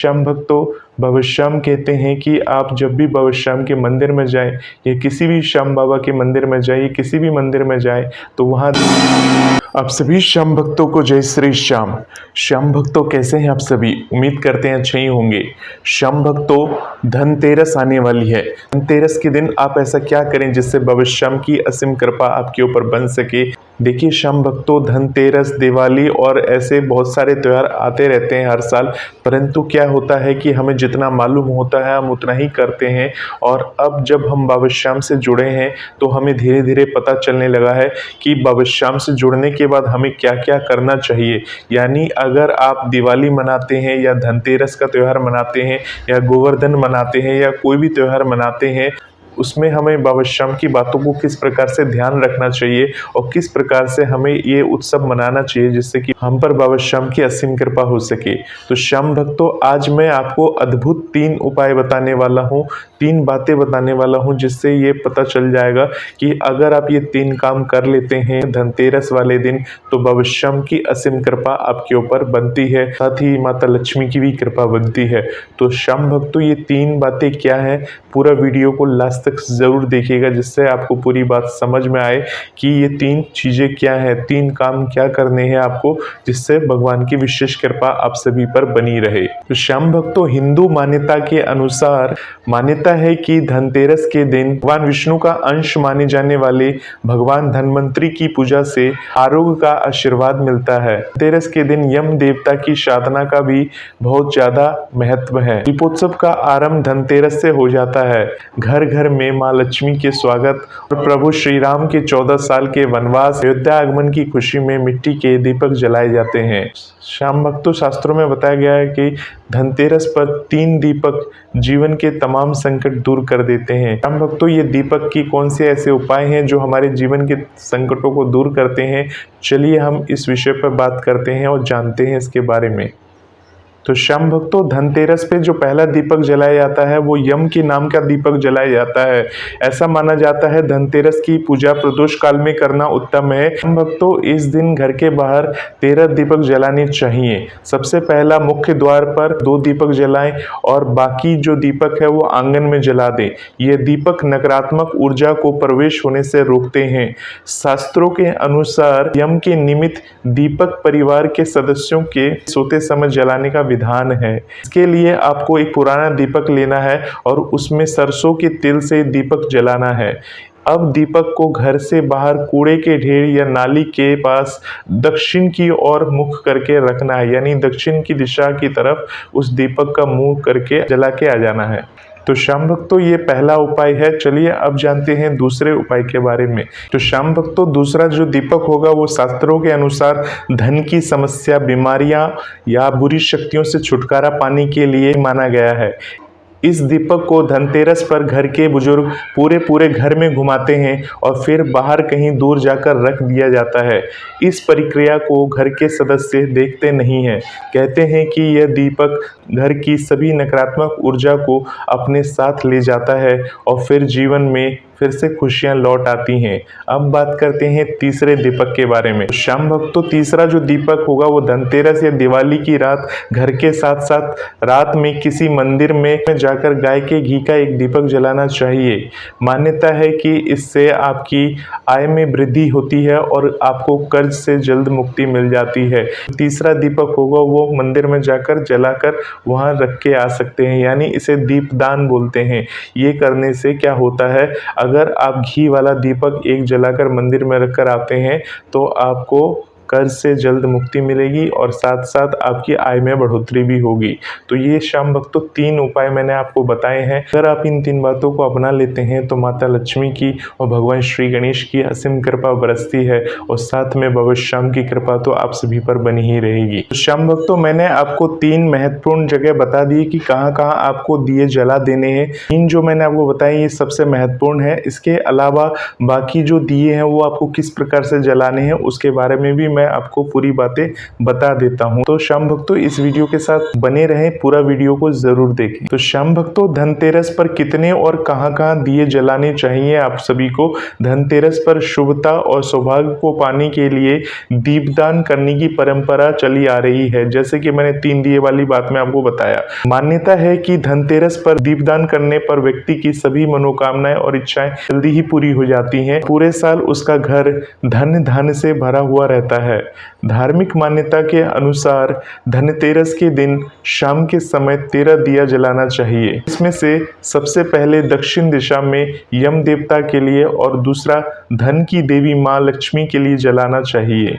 श्याम भक्तों, बाबा श्याम कहते हैं कि आप जब भी बाबा श्याम के मंदिर में जाएं या किसी भी श्याम बाबा के मंदिर में जाए, किसी भी मंदिर में जाएं, तो वहाँ आप सभी श्याम भक्तों को जय श्री श्याम। श्याम भक्तों कैसे हैं आप सभी? उम्मीद करते हैं अच्छे ही होंगे। श्याम भक्तों, धनतेरस आने वाली है। धनतेरस के दिन आप ऐसा क्या करें जिससे बाबा श्याम की असीम कृपा आपके ऊपर बन सके? देखिए श्याम भक्तों, धनतेरस, दिवाली और ऐसे बहुत सारे त्यौहार आते रहते हैं हर साल, परंतु क्या होता है कि हमें जितना मालूम होता है हम उतना ही करते हैं। और अब जब हम बाबा श्याम से जुड़े हैं तो हमें धीरे धीरे पता चलने लगा है कि बाबा श्याम से जुड़ने के बाद हमें क्या क्या करना चाहिए। यानी अगर आप दिवाली मनाते हैं या धनतेरस का त्यौहार मनाते हैं या गोवर्धन मनाते हैं या कोई भी त्यौहार मनाते हैं, उसमें हमें बाबा श्याम की बातों को किस प्रकार से ध्यान रखना चाहिए और किस प्रकार से हमें ये उत्सव मनाना चाहिए जिससे कि हम पर बाबा श्याम की असीम कृपा हो सके। तो श्याम भक्तों, आज मैं आपको अद्भुत 3 उपाय बताने वाला हूँ, 3 बातें बताने वाला हूँ जिससे ये पता चल जाएगा कि अगर आप ये 3 काम कर लेते हैं धनतेरस वाले दिन तो बाबा श्याम की असीम कृपा आपके ऊपर बनती है, साथ ही माता लक्ष्मी की भी कृपा बनती है। तो श्याम भक्तों, ये 3 बातें क्या है, पूरा वीडियो को लास्ट तक जरूर देखिएगा जिससे आपको पूरी बात समझ में आए कि ये 3 चीजें क्या है, 3 काम क्या करने हैं आपको जिससे भगवान की विशेष कृपा आप सभी पर बनी रहे। तो श्याम भक्तों, हिंदू मान्यता के अनुसार मान्यता है कि धनतेरस के दिन भगवान विष्णु का अंश माने जाने वाले भगवान धनवंतरी की पूजा से आरोग्य का आशीर्वाद मिलता है। धनतेरस के दिन यम देवता की साधना का भी बहुत ज्यादा महत्व है। दीपोत्सव का आरंभ धनतेरस से हो जाता है। घर घर में माँ लक्ष्मी के स्वागत और प्रभु श्री राम के 14 साल के वनवास अयोध्या आगमन की खुशी में मिट्टी के दीपक जलाए जाते हैं। श्याम भक्तों, शास्त्रों में बताया गया है कि धनतेरस पर 3 दीपक जीवन के तमाम संकट दूर कर देते हैं। श्याम भक्तों, ये दीपक की कौन से ऐसे उपाय हैं जो हमारे जीवन के संकटों को दूर करते हैं? चलिए हम इस विषय पर बात करते हैं और जानते हैं इसके बारे में। तो श्याम भक्तों, धनतेरस पे जो पहला दीपक जलाया जाता है वो यम के नाम का दीपक जलाया जाता है। ऐसा माना जाता है धनतेरस की पूजा प्रदोष काल में करना उत्तम है। श्याम भक्तों, इस दिन घर के बाहर 13 दीपक जलाने चाहिए। सबसे पहला मुख्य द्वार पर 2 दीपक जलाएं और बाकी जो दीपक है वो आंगन में जला दें। ये दीपक नकारात्मक ऊर्जा को प्रवेश होने से रोकते हैं। शास्त्रों के अनुसार यम के निमित्त दीपक परिवार के सदस्यों के सोते समय जलाने का विधान है। इसके लिए आपको एक पुराना दीपक लेना है और उसमें सरसों के तिल से दीपक जलाना है। अब दीपक को घर से बाहर कूड़े के ढेर या नाली के पास दक्षिण की ओर मुख करके रखना है, यानी दक्षिण की दिशा की तरफ उस दीपक का मुंह करके जला के आ जाना है। तो श्याम भक्तों, ये पहला उपाय है। चलिए अब जानते हैं दूसरे उपाय के बारे में। तो श्याम भक्तों, दूसरा जो दीपक होगा वो शास्त्रों के अनुसार धन की समस्या, बीमारियां या बुरी शक्तियों से छुटकारा पाने के लिए माना गया है। इस दीपक को धनतेरस पर घर के बुजुर्ग पूरे घर में घुमाते हैं और फिर बाहर कहीं दूर जाकर रख दिया जाता है। इस प्रक्रिया को घर के सदस्य देखते नहीं हैं। कहते हैं कि यह दीपक घर की सभी नकारात्मक ऊर्जा को अपने साथ ले जाता है और फिर जीवन में फिर से खुशियां लौट आती हैं। अब बात करते हैं तीसरे दीपक के बारे में। श्याम भक्तों, तीसरा जो दीपक होगा वो धनतेरस या दिवाली की रात घर के साथ साथ रात में किसी मंदिर में जाकर गाय के घी का एक दीपक जलाना चाहिए। मान्यता है कि इससे आपकी आय में वृद्धि होती है और आपको कर्ज से जल्द मुक्ति मिल जाती है। तीसरा दीपक होगा वो मंदिर में जाकर जलाकर वहां रख के आ सकते हैं, यानी इसे दीपदान बोलते हैं। ये करने से क्या होता है, अगर आप घी वाला दीपक एक जलाकर मंदिर में रखकर आते हैं तो आपको कर्ज से जल्द मुक्ति मिलेगी और साथ साथ आपकी आय में बढ़ोतरी भी होगी। तो ये श्याम भक्तों 3 उपाय मैंने आपको बताए हैं। अगर आप इन 3 बातों को अपना लेते हैं तो माता लक्ष्मी की और भगवान श्री गणेश की असीम कृपा बरसती है और साथ में बाबा श्याम की कृपा तो आप सभी पर बनी ही रहेगी। तो श्याम भक्तों, मैंने आपको 3 महत्वपूर्ण जगह बता दी कि कहाँ कहाँ आपको दिए जला देने हैं। 3 जो मैंने आपको बताए ये सबसे महत्वपूर्ण है। इसके अलावा बाकी जो दिए हैं वो आपको किस प्रकार से जलाने हैं उसके बारे में भी मैं आपको पूरी बातें बता देता हूँ। तो शाम भक्तों इस वीडियो के साथ बने रहें, पूरा वीडियो को जरूर देखें। तो शाम भक्तों धनतेरस पर कितने और कहाँ दिए जलाने चाहिए आप सभी को? धनतेरस पर शुभता और सौभाग्य को पाने के लिए दीपदान करने की परंपरा चली आ रही है। जैसे कि मैंने 3 दिए वाली बात में आपको बताया। मान्यता है कि धनतेरस पर दीपदान करने पर व्यक्ति की सभी मनोकामनाएं और इच्छाएं जल्दी ही पूरी हो जाती हैं। पूरे साल उसका घर धन से भरा हुआ रहता है। धार्मिक मान्यता के अनुसार धनतेरस के दिन शाम के समय 13 दिया जलाना चाहिए। इसमें से सबसे पहले दक्षिण दिशा में यम देवता के लिए और दूसरा धन की देवी माँ लक्ष्मी के लिए जलाना चाहिए।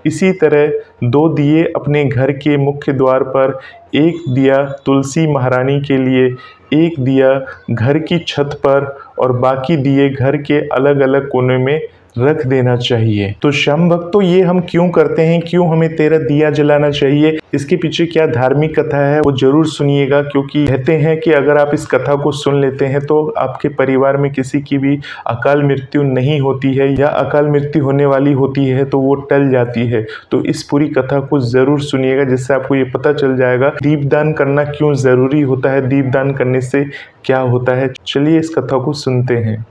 इसी तरह 2 दिए अपने घर के मुख्य द्वार पर, 1 दिया तुलसी महारानी के लिए, 1 दिया घर की छत पर और बाकी दिए घर के अलग अलग कोने में रख देना चाहिए। तो शाम भक्तों ये हम क्यों करते हैं, क्यों हमें 13 दिया जलाना चाहिए, इसके पीछे क्या धार्मिक कथा है वो जरूर सुनिएगा। क्योंकि कहते हैं कि अगर आप इस कथा को सुन लेते हैं तो आपके परिवार में किसी की भी अकाल मृत्यु नहीं होती है, या अकाल मृत्यु होने वाली होती है तो वो टल जाती है। तो इस पूरी कथा को जरूर सुनिएगा, जिससे आपको ये पता चल जाएगा दीपदान करना क्यों जरूरी होता है, दीपदान करने से क्या होता है। चलिए इस कथा को सुनते हैं।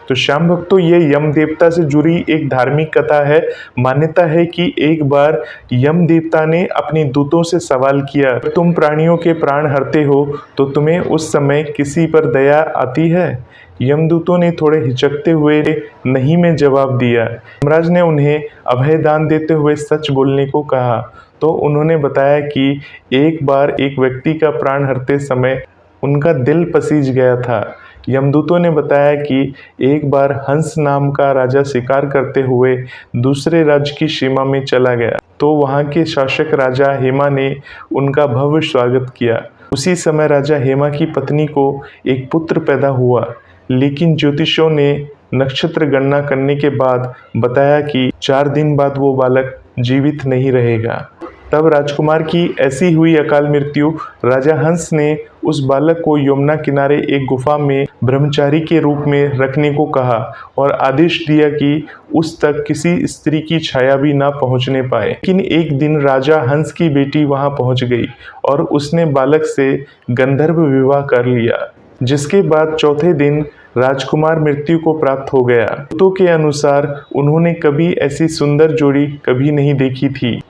तो शाम भक्तों ये यम देवता से जुड़ी एक धार्मिक कथा है। मान्यता है कि एक बार यम देवता ने अपने दूतों से सवाल किया, तुम प्राणियों के प्राण हरते हो तो तुम्हें उस समय किसी पर दया आती है? यमदूतों ने थोड़े हिचकते हुए नहीं में जवाब दिया। यमराज ने उन्हें अभय दान देते हुए सच बोलने को कहा। तो उन्होंने बताया कि एक बार एक व्यक्ति का प्राण हरते समय उनका दिल पसीज गया था। यमदूतों ने बताया कि एक बार हंस नाम का राजा शिकार करते हुए दूसरे राज्य की सीमा में चला गया, तो वहां के शासक राजा हेमा ने उनका भव्य स्वागत किया। उसी समय राजा हेमा की पत्नी को एक पुत्र पैदा हुआ, लेकिन ज्योतिषियों ने नक्षत्र गणना करने के बाद बताया कि 4 दिन बाद वो बालक जीवित नहीं रहेगा। तब राजकुमार की ऐसी हुई अकाल मृत्यु। राजा हंस ने उस बालक को यमुना किनारे एक गुफा में ब्रह्मचारी के रूप में रखने को कहा और आदेश दिया कि उस तक किसी स्त्री की छाया भी ना पहुंचने पाए। लेकिन एक दिन राजा हंस की बेटी वहां पहुंच गई और उसने बालक से गंधर्व विवाह कर लिया, जिसके बाद चौथे दिन राजकुमार मृत्यु को प्राप्त हो गया। दूतों के अनुसार उन्होंने कभी ऐसी सुंदर जोड़ी कभी नहीं देखी थी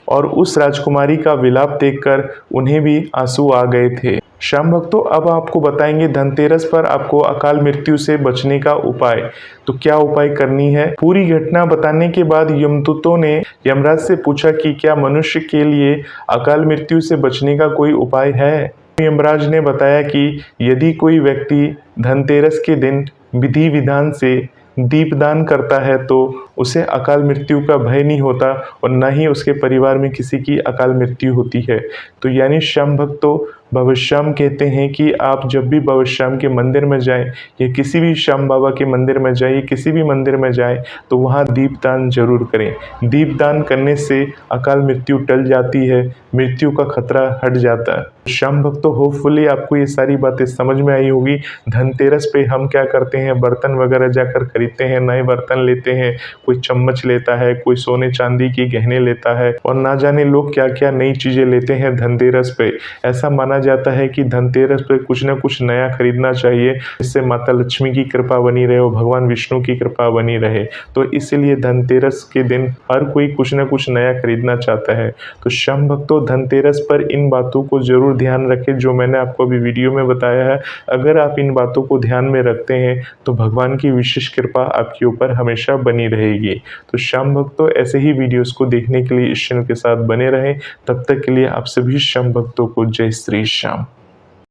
और उस राजकुमारी का विलाप देखकर उन्हें भी आंसू आ गए थे। शाम भक्तों अब आपको बताएंगे धनतेरस पर आपको अकाल मृत्यु से बचने का उपाय। तो क्या उपाय करनी है, पूरी घटना बताने के बाद यमदूतों ने यमराज से पूछा कि क्या मनुष्य के लिए अकाल मृत्यु से बचने का कोई उपाय है। यमराज ने बताया कि यदि कोई व्यक्ति धनतेरस के दिन विधि विधान से दीपदान करता है तो उसे अकाल मृत्यु का भय नहीं होता और न ही उसके परिवार में किसी की अकाल मृत्यु होती है। तो यानी शाम भक्तों भविष्यम कहते हैं कि आप जब भी भविष्यम के मंदिर में जाएं या किसी भी श्याम बाबा के मंदिर में जाइए, किसी भी मंदिर में जाएं तो वहाँ दीपदान जरूर करें। दीपदान करने से अकाल मृत्यु टल जाती है, मृत्यु का खतरा हट जाता है। शाम भक्तों होपफुली आपको ये सारी बातें समझ में आई होगी। धनतेरस पे हम क्या करते हैं, बर्तन वगैरह जाकर खरीदते हैं, नए बर्तन लेते हैं, कोई चम्मच लेता है, कोई सोने चांदी की गहने लेता है और ना जाने लोग क्या क्या नई चीजें लेते हैं धनतेरस पे। ऐसा माना जाता है कि धनतेरस पे कुछ ना कुछ नया खरीदना चाहिए, जिससे माता लक्ष्मी की कृपा बनी रहे और भगवान विष्णु की कृपा बनी रहे। तो इसलिए धनतेरस के दिन हर कोई कुछ ना कुछ नया खरीदना चाहता है। तो शाम भक्तों धनतेरस पर इन बातों को जरूर ध्यान रखें जो मैंने आपको अभी वीडियो में बताया है। अगर आप इन बातों को ध्यान में रखते हैं तो भगवान की विशेष कृपा आपके ऊपर हमेशा बनी रहेगी। तो शाम भक्तों ऐसे ही वीडियोस को देखने के लिए इस चैनल के साथ बने रहें। तब तक के लिए आप सभी शाम भक्तों को जय श्री श्याम।